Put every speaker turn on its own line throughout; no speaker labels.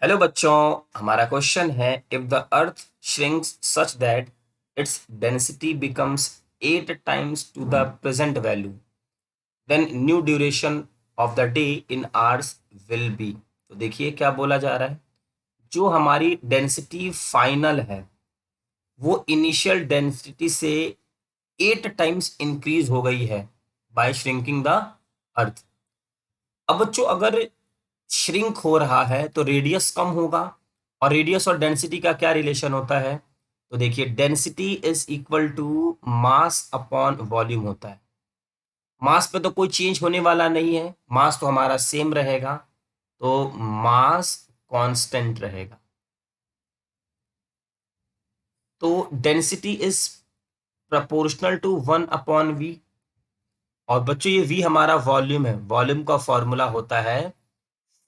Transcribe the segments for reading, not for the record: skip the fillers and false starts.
Hello बच्चों, हमारा question है if the earth shrinks such that its density becomes 8 times to the present value then new duration of the day in hours will be। तो देखिए क्या बोला जा रहा है। जो हमारी डेंसिटी फाइनल है वो इनिशियल डेंसिटी से 8 टाइम्स इंक्रीज हो गई है बाय श्रिंकिंग द अर्थ। अब बच्चों अगर श्रिंक हो रहा है तो रेडियस कम होगा, और रेडियस और डेंसिटी का क्या रिलेशन होता है। तो देखिए density is equal to mass upon volume होता है। मास पे तो कोई चेंज होने वाला नहीं है, मास तो हमारा सेम रहेगा, तो मास कांस्टेंट रहेगा। तो density is proportional to 1/v। और बच्चों ये v हमारा वॉल्यूम है, वॉल्यूम का फॉर्मूला होता है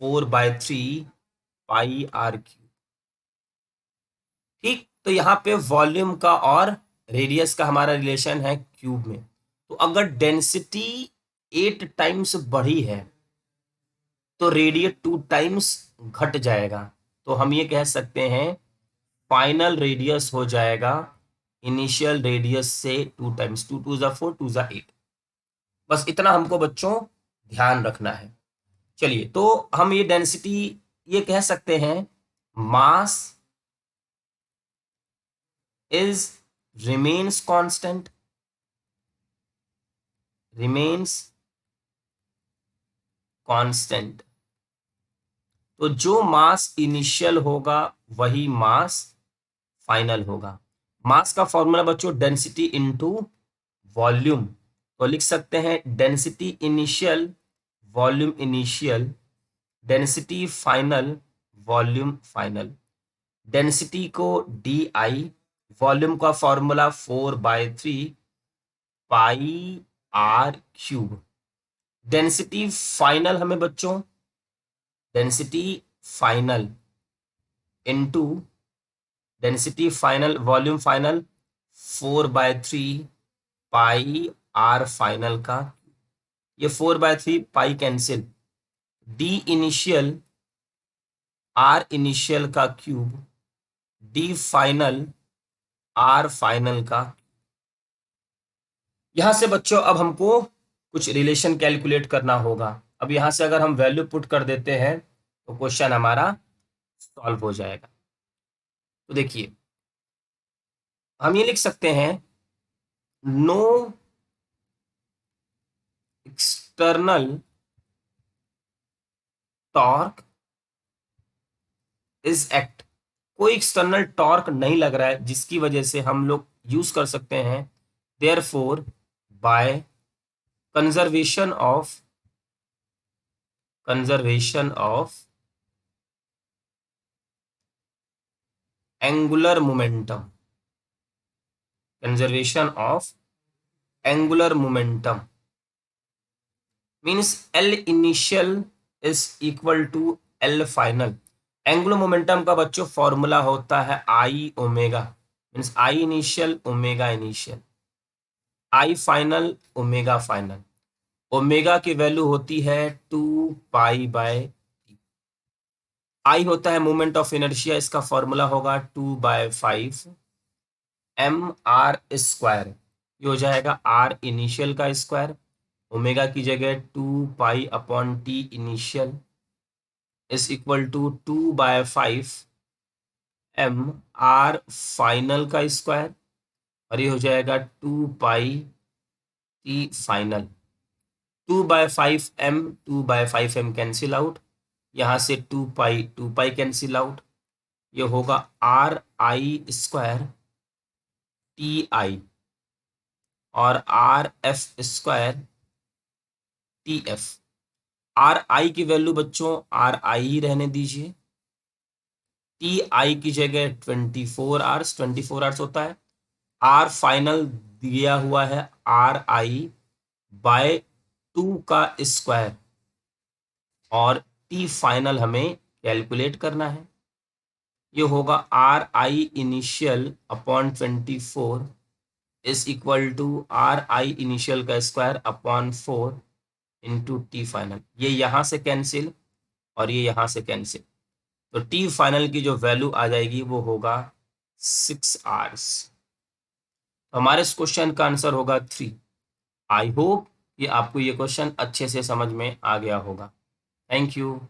4/3 πr3। ठीक, तो यहाँ पे वॉल्यूम का और रेडियस का हमारा रिलेशन है क्यूब में। तो अगर डेंसिटी 8 टाइम्स बढ़ी है तो रेडियस 2 टाइम्स घट जाएगा। तो हम ये कह सकते हैं फाइनल रेडियस हो जाएगा इनिशियल रेडियस से 2 टाइम्स। 2 2 जा 4, 2 जा 8। बस इतना हमको बच्चों ध्यान रखना है। चलिए, तो हम ये डेंसिटी ये कह सकते हैं मास is remains constant, remains constant। तो जो मास इनिशियल होगा वही मास फाइनल होगा। मास का फॉर्मूला बच्चों डेंसिटी इनटू वॉल्यूम। तो लिख सकते हैं density initial volume initial, density final volume final. Density को डी आई, वॉल्यूम का फॉर्मूला 4/3 πr3। डेंसिटी फाइनल हमें बच्चों density final into density final volume final 4/3 πr final का। ये 4/3 cancel, D initial R initial का cube, D final R final का। यहां से बच्चों अब हमको कुछ रिलेशन कैलकुलेट करना होगा। अब यहां से अगर हम वैल्यू पुट कर देते हैं तो क्वेश्चन हमारा सॉल्व हो जाएगा। तो देखिए हम ये लिख सकते हैं no external torque is act. कोई एक्सटर्नल टॉर्क नहीं लग रहा है जिसकी वजह से हम लोग यूज कर सकते हैं therefore by conservation of angular momentum, conservation of angular momentum means L initial is equal to L final. Angular momentum का बच्चों फॉर्मूला होता है I omega, means I initial omega initial, I final omega final. Omega की value होती है 2 π/। I होता है moment of inertia, इसका फॉर्मूला होगा 2/5 mr²। ये हो जाएगा आर इनिशियल का स्क्वायर, ओमेगा की जगह 2 π/t initial is equal to 2/5 mr final का स्क्वायर, और ये हो जाएगा 2 π t final. 2/5m cancel out, यहाँ से 2 π कैंसिल आउट। ये होगा RI² TI और RF² TF। RI की वैल्यू बच्चों RI ही रहने दीजिए, TI की जगह 24 आवर्स, 24 आवर्स होता है। R फाइनल दिया हुआ है RI/2 का स्क्वायर, और T फाइनल हमें कैलकुलेट करना है। ये होगा RI initial upon 24 is equal to RI initial का square upon 4 into T final. ये यहाँ से कैंसिल और ये यहाँ से कैंसिल। तो टी फाइनल की जो वैल्यू आ जाएगी वो होगा 6 आवर्स। हमारे इस क्वेश्चन का आंसर होगा 3। आई होप कि आपको ये क्वेश्चन अच्छे से समझ में आ गया होगा। Thank you.